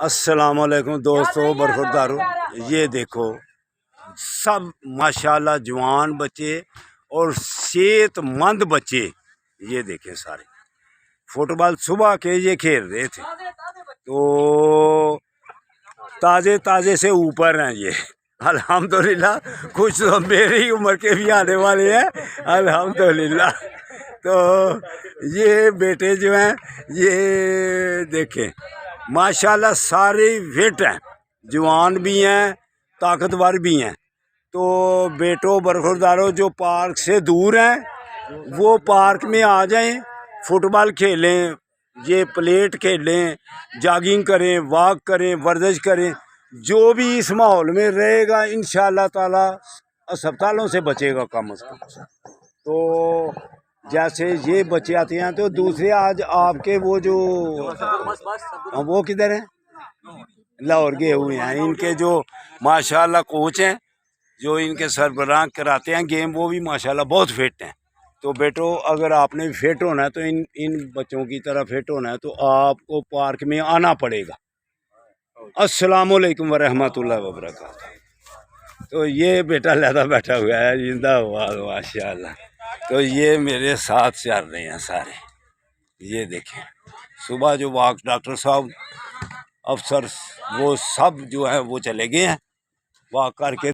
अस्सलामुअलैकुम दोस्तों, बरखुरदारो। ये देखो सब माशाल्लाह जवान बच्चे और सेहतमंद बच्चे। ये देखें सारे फुटबॉल सुबह के ये खेल रहे थे, तो ताज़े ताज़े से ऊपर हैं ये। अल्हम्दुलिल्लाह कुछ तो मेरी उम्र के भी आने वाले हैं अल्हम्दुलिल्लाह। तो ये बेटे जो हैं ये देखें माशाल्लाह सारे फिट हैं, जवान भी हैं, ताकतवर भी हैं। तो बेटो बरखुरदारो जो पार्क से दूर हैं वो पार्क में आ जाएं, फुटबॉल खेलें, ये प्लेट खेलें, जॉगिंग करें, वॉक करें, वर्जिश करें। जो भी इस माहौल में रहेगा इंशाअल्लाह ताला अस्पतालों से बचेगा कम से कम। तो जैसे ये बच्चे आते हैं, तो दूसरे आज आपके वो जो वो किधर हैं, लाहौर गए हुए हैं। इनके जो माशाल्लाह कोच हैं, जो इनके सरबराह कराते हैं गेम, वो भी माशाल्लाह बहुत फिट हैं। तो बेटो अगर आपने फिट होना है तो इन बच्चों की तरह फिट होना है तो आपको पार्क में आना पड़ेगा। अस्सलामुअलैकुम वरहमतुल्लाहि वबरकातुहू। तो ये बेटा लहदा बैठा हुआ है, जिंदाबाद माशाल्लाह। तो ये मेरे साथ चल रहे हैं सारे। ये देखें सुबह जो वाक डॉक्टर साहब अफसर वो सब जो है वो चले गए हैं वाक करके।